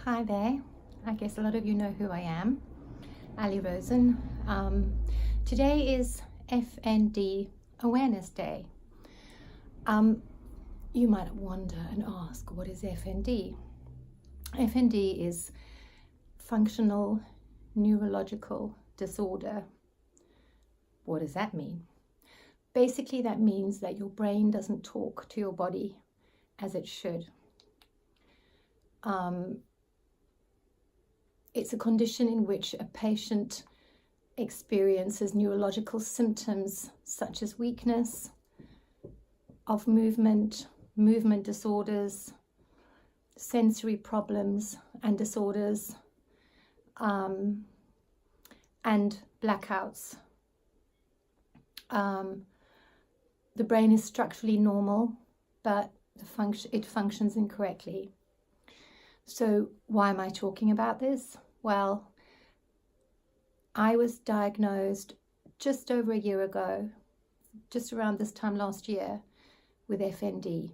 Hi there. I guess a lot of you know who I am, Ali Rosen. Today is FND Awareness Day. You might wonder and ask, what is FND? FND is functional neurological disorder. What does that mean? Basically, that means that your brain doesn't talk to your body as it should. It's a condition in which a patient experiences neurological symptoms such as weakness of movement disorders, sensory problems and disorders, and blackouts. The brain is structurally normal, but it functions incorrectly. So why am I talking about this? Well, I was diagnosed just over a year ago, just around this time last year, with FND.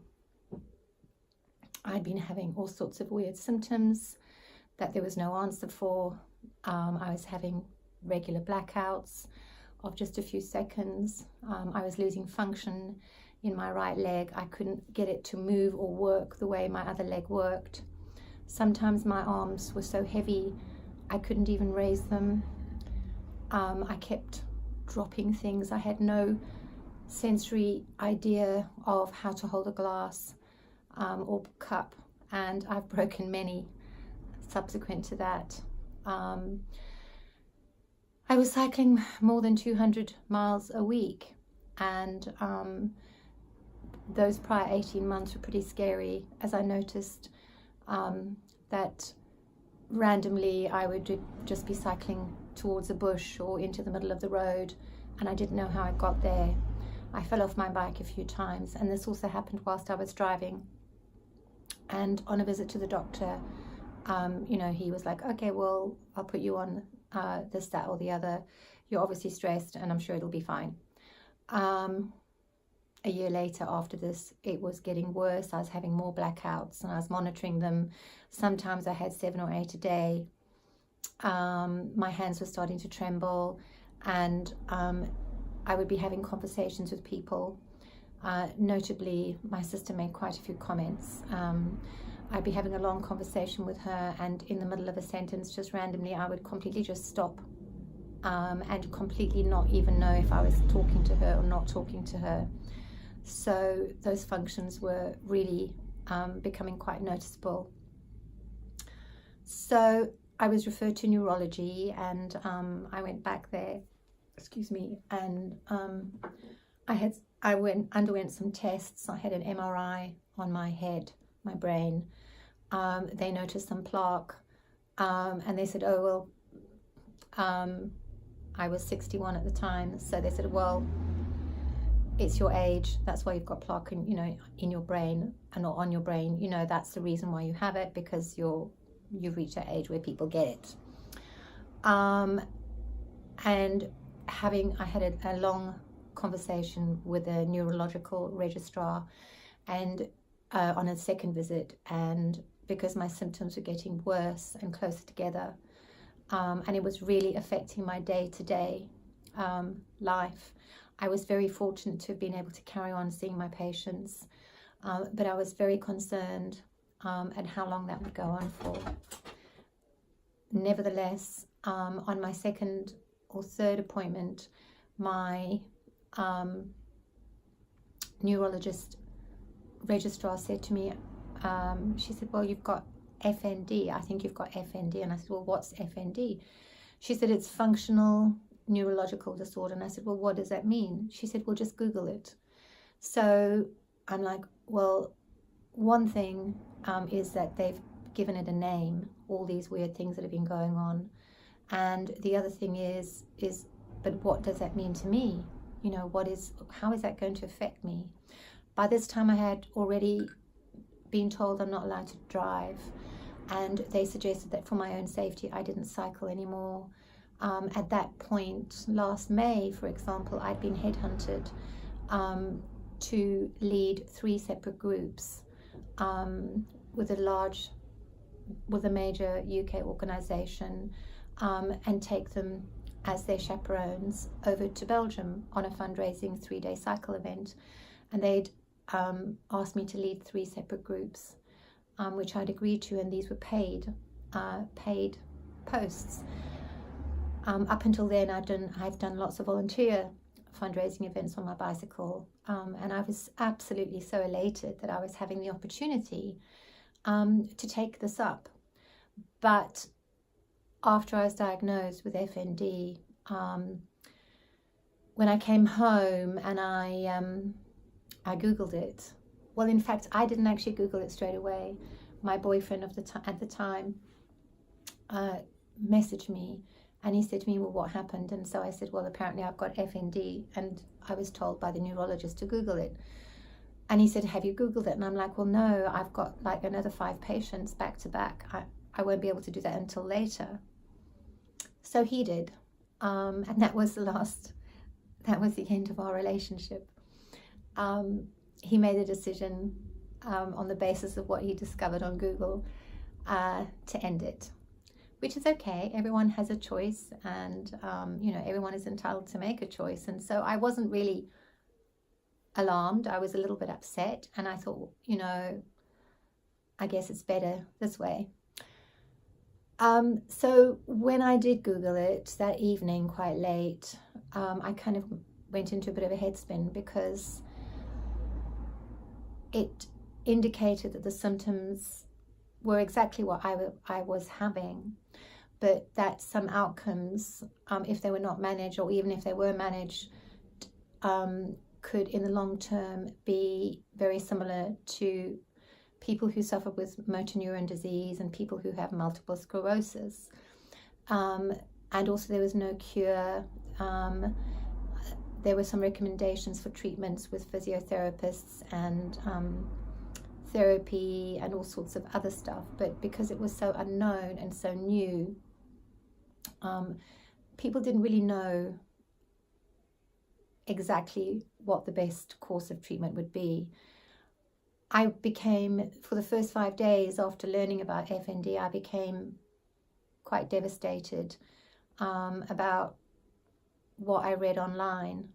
I'd been having all sorts of weird symptoms that there was no answer for. I was having regular blackouts of just a few seconds. I was losing function in my right leg. I couldn't get it to move or work the way my other leg worked. Sometimes my arms were so heavy I couldn't even raise them. I kept dropping things. I had no sensory idea of how to hold a glass or cup, and I've broken many subsequent to that. I was cycling more than 200 miles a week, and those prior 18 months were pretty scary, as I noticed that randomly I would just be cycling towards a bush or into the middle of the road, and I didn't know how I got there. I fell off my bike a few times, and this also happened whilst I was driving. And on a visit to the doctor, he was like, okay, well, I'll put you on this, that, or the other. You're obviously stressed, and I'm sure it'll be fine. A year later, after this, it was getting worse. I was having more blackouts, and I was monitoring them. Sometimes I had 7 or 8 a day. My hands were starting to tremble, and I would be having conversations with people. Notably, my sister made quite a few comments. I'd be having a long conversation with her, and in the middle of a sentence, just randomly, I would completely just stop and completely not even know if I was talking to her or not talking to her. So those functions were really becoming quite noticeable. So I was referred to neurology, and I went back there, and I underwent some tests. I had an MRI on my head, my brain. They noticed some plaque, and they said, oh, well, I was 61 at the time, so they said, well, it's your age, that's why you've got plaque in your brain and not on your brain. That's the reason why you have it, because you've reached that age where people get it. And I had a long conversation with a neurological registrar, and on a second visit, and because my symptoms were getting worse and closer together, and it was really affecting my day-to-day life. I was very fortunate to have been able to carry on seeing my patients, but I was very concerned at how long that would go on for. Nevertheless, on my second or third appointment, my neurologist registrar said to me, she said, well, you've got FND. I think you've got FND. And I said, well, what's FND? She said, it's functional neurological disorder. And I said, well, what does that mean? She said, well, just Google it. So I'm like, well, one thing is that they've given it a name, all these weird things that have been going on. And the other thing is, but what does that mean to me? How is that going to affect me? By this time I had already been told I'm not allowed to drive, and they suggested that for my own safety I didn't cycle anymore. At that point, last May, for example, I'd been headhunted to lead 3 separate groups with a large with a major UK organisation and take them as their chaperones over to Belgium on a fundraising 3-day cycle event. And they'd asked me to lead 3 separate groups, which I'd agreed to, and these were paid posts. Up until then, I've done lots of volunteer fundraising events on my bicycle, and I was absolutely so elated that I was having the opportunity to take this up. But after I was diagnosed with FND, when I came home and I Googled it. Well, in fact, I didn't actually Google it straight away. My boyfriend at the time messaged me, and he said to me, well, what happened? And so I said, well, apparently I've got FND, and I was told by the neurologist to Google it. And he said, have you Googled it? And I'm like, well, no, I've got like another 5 patients back to back. I won't be able to do that until later. So he did. And that was the end of our relationship. He made a decision on the basis of what he discovered on Google to end it, which is okay. Everyone has a choice, and everyone is entitled to make a choice. And so I wasn't really alarmed. I was a little bit upset, and I thought, I guess it's better this way. So when I did Google it that evening, quite late, I kind of went into a bit of a headspin, because it indicated that the symptoms were exactly what I was having, but that some outcomes, if they were not managed, or even if they were managed, could in the long term be very similar to people who suffer with motor neuron disease and people who have multiple sclerosis. And also there was no cure. There were some recommendations for treatments with physiotherapists and therapy and all sorts of other stuff. But because it was so unknown and so new, people didn't really know exactly what the best course of treatment would be. I became, for the first 5 days after learning about FND, I became quite devastated about what I read online.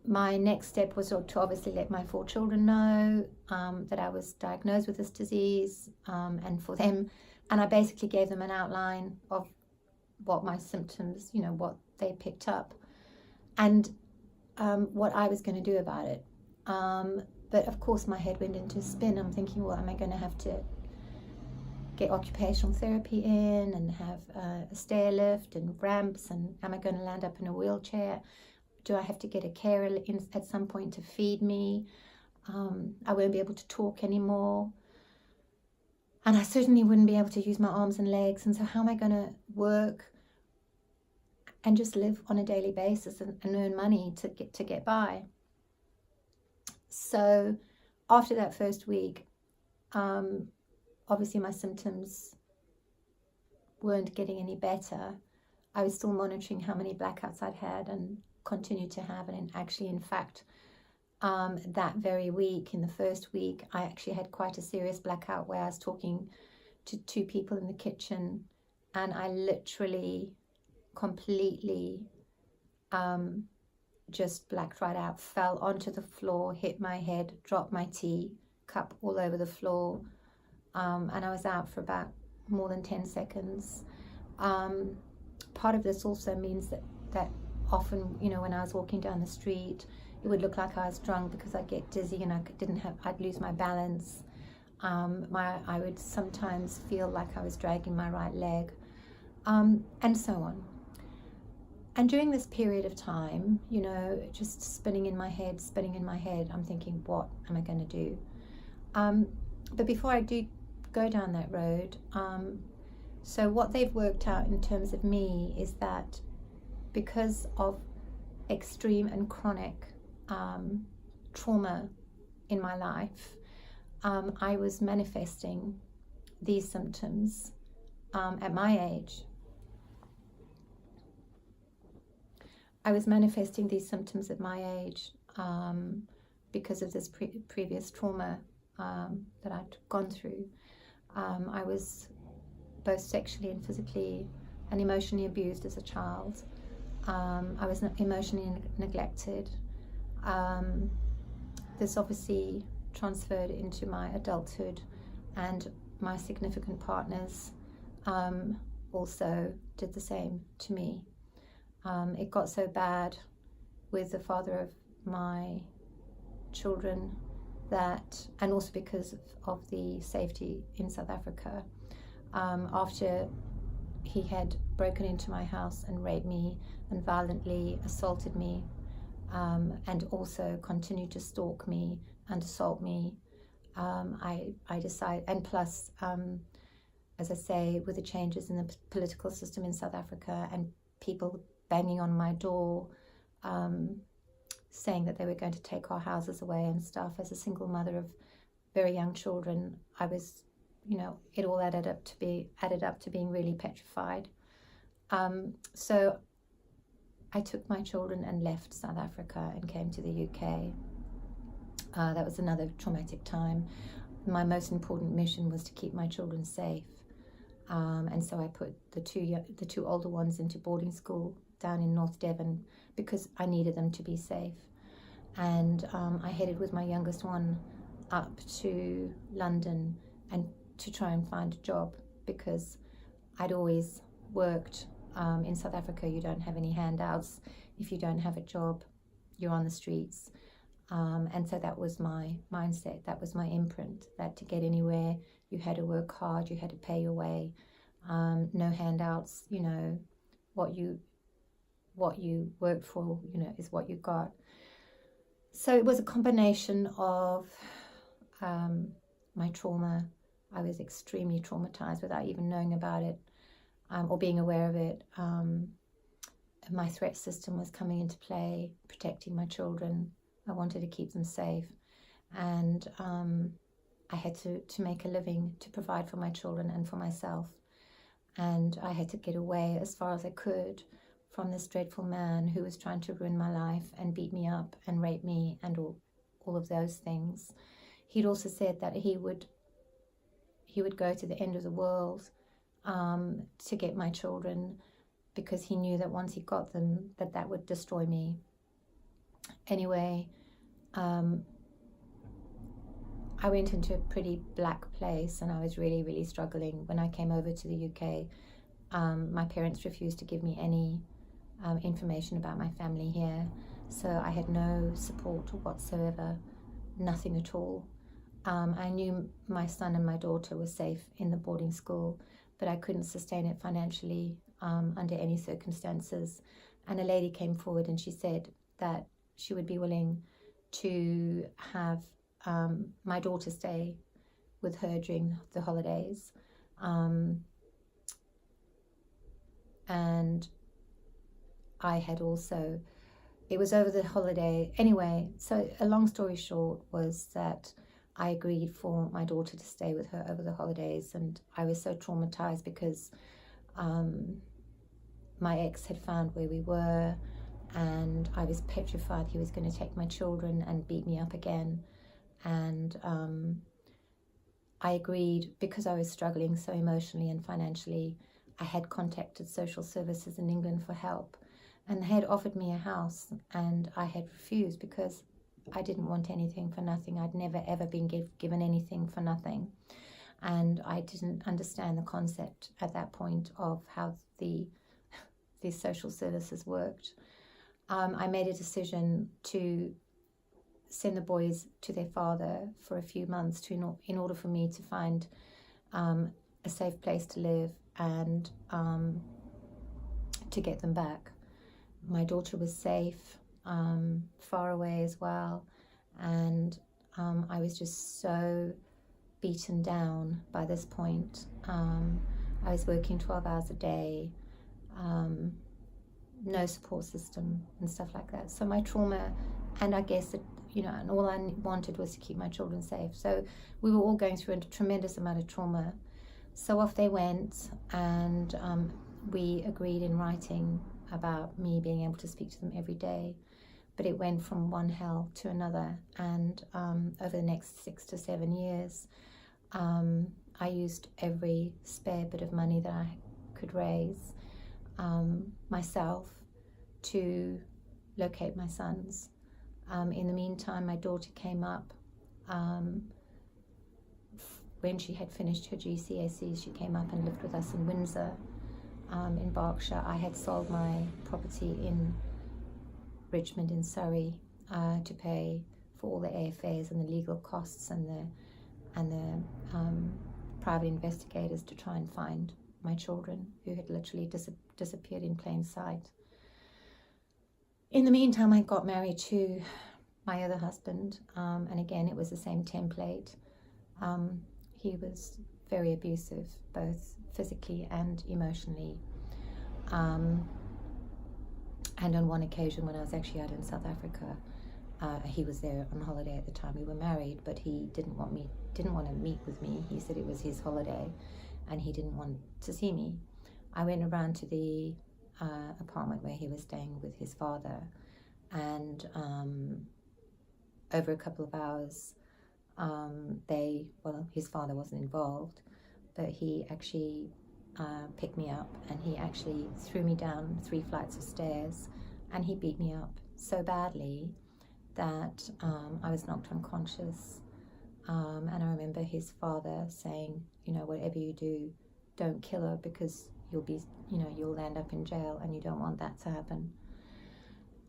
My next step was to obviously let my 4 children know that I was diagnosed with this disease, and for them, and I basically gave them an outline of what my symptoms, what they picked up, and what I was going to do about it. But of course my head went into a spin. I'm thinking, well, am I going to have to get occupational therapy in and have a stair lift and ramps, and am I going to land up in a wheelchair? Do I have to get a carer in at some point to feed me? I won't be able to talk anymore, and I certainly wouldn't be able to use my arms and legs. And so how am I going to work and just live on a daily basis and earn money to get by? So after that first week, obviously my symptoms weren't getting any better. I was still monitoring how many blackouts I'd had and continued to have. And actually, in fact, that very week, in the first week, I actually had quite a serious blackout where I was talking to 2 people in the kitchen, and I literally completely just blacked right out, fell onto the floor, hit my head, dropped my tea cup all over the floor, and I was out for about more than 10 seconds. Part of this also means that often, when I was walking down the street, it would look like I was drunk because I'd get dizzy and I'd lose my balance. I would sometimes feel like I was dragging my right leg, and so on. And during this period of time, just spinning in my head, I'm thinking, what am I going to do? But before I do go down that road, so what they've worked out in terms of me is that because of extreme and chronic trauma in my life, I was manifesting these symptoms at my age. I was manifesting these symptoms at my age because of this previous trauma that I'd gone through. I was both sexually and physically and emotionally abused as a child. I was emotionally neglected. This obviously transferred into my adulthood, and my significant partners also did the same to me. It got so bad with the father of my children that, and also because of the safety in South Africa, after he had broken into my house and raped me and violently assaulted me, and also continued to stalk me and assault me, I decided, and plus, as I say, with the changes in the political system in South Africa and people banging on my door, saying that they were going to take our houses away and stuff. As a single mother of very young children, I was, it all added up to being really petrified. So I took my children and left South Africa and came to the UK. That was another traumatic time. My most important mission was to keep my children safe. And so I put the two older ones into boarding school down in North Devon because I needed them to be safe. And I headed with my youngest one up to London and to try and find a job, because I'd always worked in South Africa. You don't have any handouts. If you don't have a job, you're on the streets. And so that was my mindset, that was my imprint, that to get anywhere, you had to work hard, you had to pay your way, no handouts, what you worked for, is what you got. So it was a combination of my trauma. I was extremely traumatized without even knowing about it, or being aware of it. My threat system was coming into play, protecting my children. I wanted to keep them safe, and I had to make a living to provide for my children and for myself. And I had to get away as far as I could from this dreadful man who was trying to ruin my life and beat me up and rape me and all of those things. He'd also said that he would go to the end of the world to get my children, because he knew that once he got them, that would destroy me. Anyway, I went into a pretty black place, and I was really, really struggling. When I came over to the UK, my parents refused to give me any information about my family here, so I had no support whatsoever, nothing at all. I knew my son and my daughter were safe in the boarding school, but I couldn't sustain it financially under any circumstances. And a lady came forward and she said that she would be willing to have my daughter stay with her during the holidays. And I had also, it was over the holiday. Anyway, so a long story short was that I agreed for my daughter to stay with her over the holidays, and I was so traumatized because my ex had found where we were, and I was petrified he was going to take my children and beat me up again. And I agreed because I was struggling so emotionally and financially. I had contacted social services in England for help, and they had offered me a house, and I had refused because I didn't want anything for nothing. I'd never ever been given anything for nothing, and I didn't understand the concept at that point of how these social services worked. I made a decision to send the boys to their father for a few months in order for me to find a safe place to live and to get them back. My daughter was safe, far away as well, and I was just so beaten down by this point. I was working 12 hours a day, no support system and stuff like that. So my trauma, and I guess it, and all I wanted was to keep my children safe. So we were all going through a tremendous amount of trauma. So off they went, and we agreed in writing about me being able to speak to them every day. But it went from one hell to another, and over the next 6 to 7 years, I used every spare bit of money that I could raise myself to locate my sons. In the meantime, my daughter came up. When she had finished her GCSEs, she came up and lived with us in Windsor, in Berkshire. I had sold my property in Richmond in Surrey to pay for all the airfares and the legal costs and the private investigators to try and find my children, who had literally disappeared in plain sight. In the meantime, I got married to my other husband, and again, it was the same template. He was very abusive, both physically and emotionally. And on one occasion, when I was actually out in South Africa, he was there on holiday at the time we were married, but he didn't want to meet with me. He said it was his holiday, and he didn't want to see me. I went around to the apartment where he was staying with his father, and over a couple of hours, his father wasn't involved, but he actually picked me up, and he actually threw me down 3 flights of stairs, and he beat me up so badly that I was knocked unconscious. And I remember his father saying, whatever you do, don't kill her, because you'll end up in jail, and you don't want that to happen.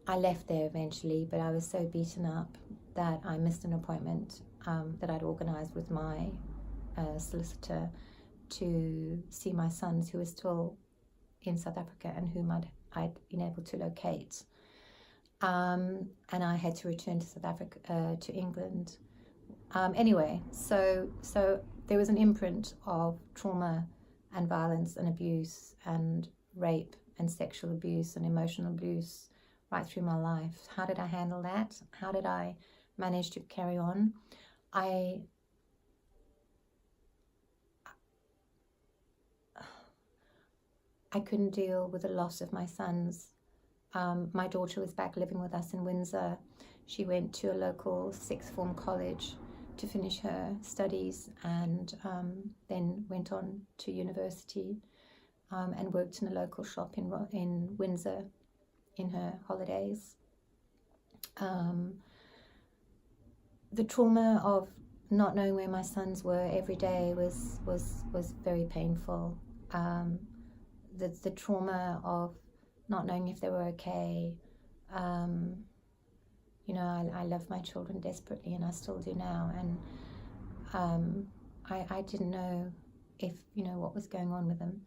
I left there eventually, but I was so beaten up that I missed an appointment that I'd organised with my solicitor to see my sons, who were still in South Africa and whom I'd been able to locate. And I had to return to South Africa, to England. Anyway, so there was an imprint of trauma and violence and abuse and rape and sexual abuse and emotional abuse right through my life. How did I handle that? How did I manage to carry on? I couldn't deal with the loss of my sons. My daughter was back living with us in Windsor. She went to a local sixth form college to finish her studies, and then went on to university and worked in a local shop in Windsor in her holidays. The trauma of not knowing where my sons were every day was very painful. The trauma of not knowing if they were okay. I love my children desperately, and I still do now. And I didn't know if what was going on with them.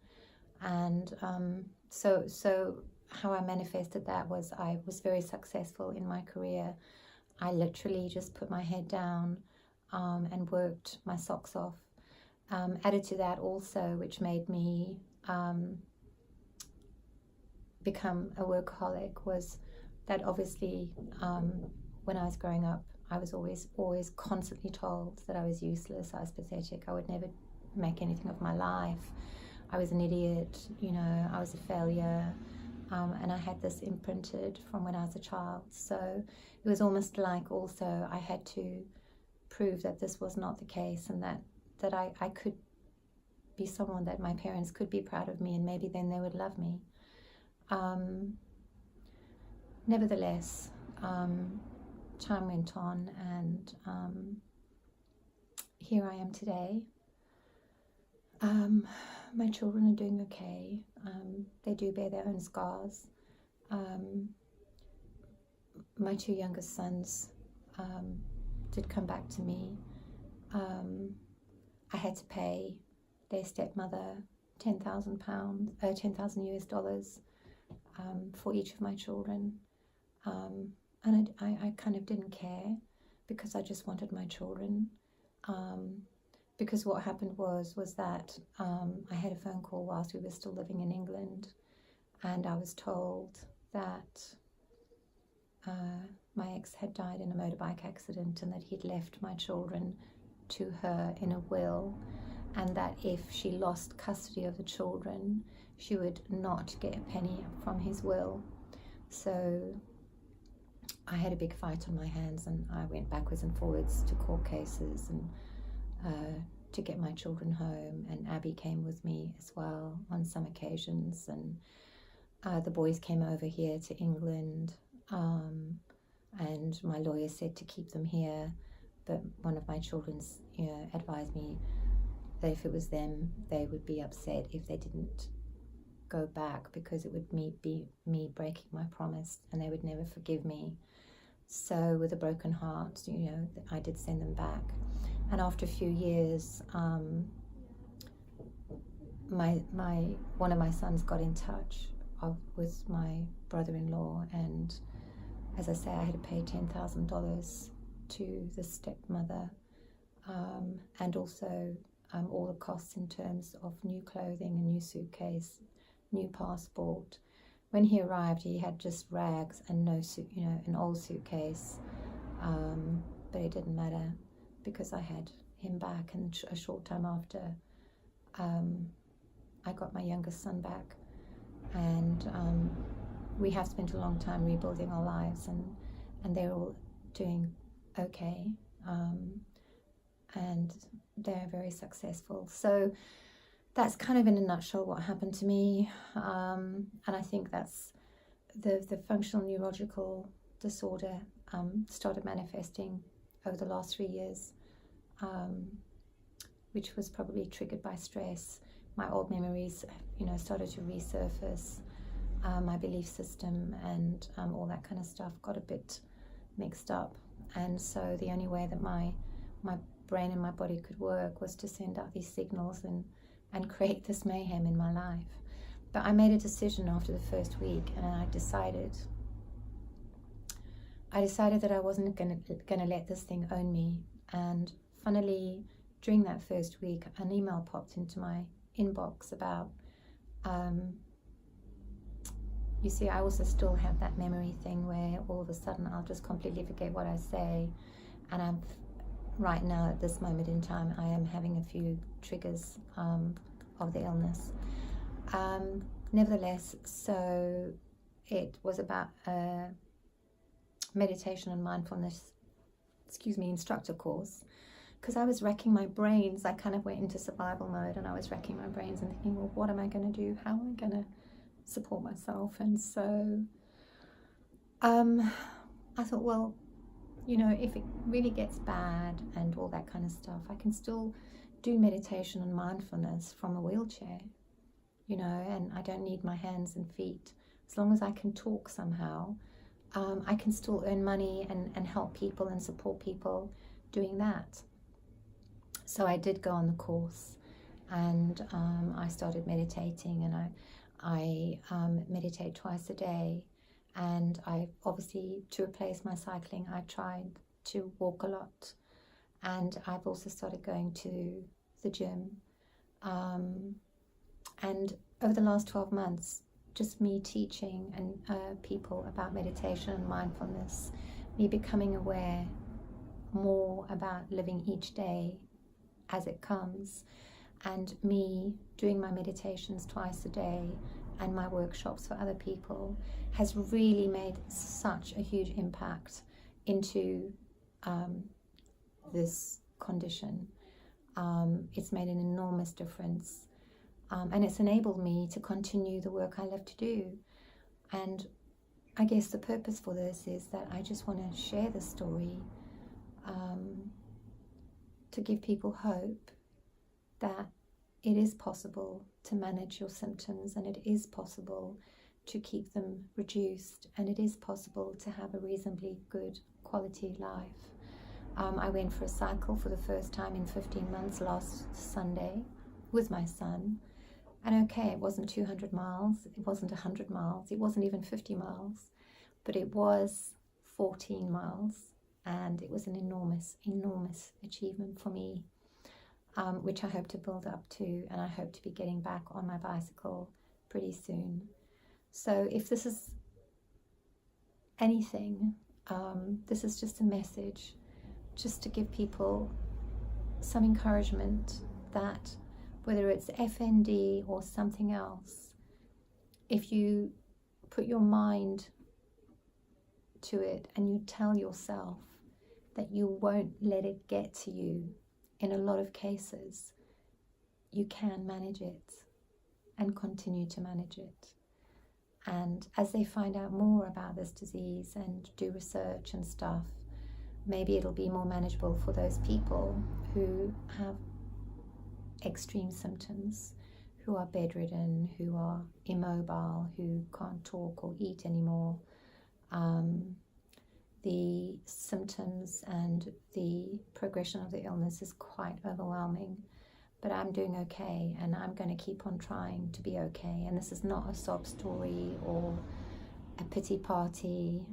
And so how I manifested that was I was very successful in my career. I literally just put my head down and worked my socks off. Added to that also, which made me become a workaholic, was that obviously when I was growing up, I was always constantly told that I was useless, I was pathetic, I would never make anything of my life, I was an idiot, I was a failure. And I had this imprinted from when I was a child. So it was almost like also I had to prove that this was not the case, and that I could be someone that my parents could be proud of me, and maybe then they would love me. Nevertheless, time went on, and here I am today. My children are doing okay. They do bear their own scars. My 2 youngest sons did come back to me. I had to pay their stepmother $10,000 US for each of my children. And I kind of didn't care, because I just wanted my children. Because what happened was that I had a phone call whilst we were still living in England, and I was told that my ex had died in a motorbike accident, and that he'd left my children to her in a will, and that if she lost custody of the children, she would not get a penny from his will. So I had a big fight on my hands, and I went backwards and forwards to court cases and to get my children home, and Abby came with me as well on some occasions, and the boys came over here to England, and my lawyer said to keep them here, but one of my children's, advised me that if it was them, they would be upset if they didn't go back, because it would be me breaking my promise, and they would never forgive me. So with a broken heart, I did send them back. And after a few years, one of my sons got in touch with my brother-in-law, and as I say, I had to pay $10,000 to the stepmother, and also all the costs in terms of new clothing, a new suitcase, new passport. When he arrived, he had just rags and no suit, an old suitcase, but it didn't matter, because I had him back, and a short time after, I got my youngest son back, and we have spent a long time rebuilding our lives, and they're all doing okay, and they're very successful. So that's kind of in a nutshell what happened to me, and I think that's the functional neurological disorder started manifesting over the last 3 years, which was probably triggered by stress. My old memories, started to resurface. My belief system and all that kind of stuff got a bit mixed up, and so the only way that my brain and my body could work was to send out these signals and create this mayhem in my life. But I made a decision after the first week, and I decided that I wasn't going to let this thing own me. And funnily, during that first week, an email popped into my inbox about, you see, I also still have that memory thing where all of a sudden I'll just completely forget what I say, and right now at this moment in time I am having a few triggers of the illness. Nevertheless, so it was about a meditation and mindfulness, instructor course, because I was racking my brains. I kind of went into survival mode, and I was racking my brains and thinking, well, what am I going to do? How am I going to support myself? And so I thought, well, if it really gets bad and all that kind of stuff, I can still do meditation and mindfulness from a wheelchair, and I don't need my hands and feet. As long as I can talk somehow, I can still earn money and help people and support people doing that. So I did go on the course, and I started meditating, and I meditate twice a day. And I obviously, to replace my cycling, I tried to walk a lot, and I've also started going to the gym. And over the last 12 months, just me teaching and people about meditation and mindfulness, me becoming aware more about living each day as it comes, and me doing my meditations twice a day and my workshops for other people has really made such a huge impact into this condition. It's made an enormous difference, and it's enabled me to continue the work I love to do. And I guess the purpose for this is that I just want to share the story, to give people hope that it is possible to manage your symptoms, and it is possible to keep them reduced, and it is possible to have a reasonably good quality life. I went for a cycle for the first time in 15 months last Sunday with my son, and okay, it wasn't 200 miles, it wasn't 100 miles, it wasn't even 50 miles, but it was 14 miles, and it was an enormous achievement for me, which I hope to build up to, and I hope to be getting back on my bicycle pretty soon. So if this is anything, this is just a message, just to give people some encouragement that whether it's FND or something else, if you put your mind to it and you tell yourself that you won't let it get to you, in a lot of cases, you can manage it and continue to manage it. And as they find out more about this disease and do research and stuff, maybe it'll be more manageable for those people who have extreme symptoms, who are bedridden, who are immobile, who can't talk or eat anymore. The symptoms and the progression of the illness is quite overwhelming, but I'm doing okay, and I'm going to keep on trying to be okay. And this is not a sob story or a pity party.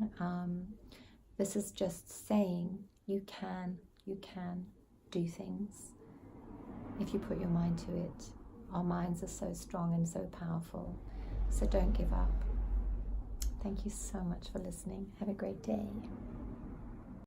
This is just saying you can do things if you put your mind to it. Our minds are so strong and so powerful, so don't give up. Thank you so much for listening. Have a great day.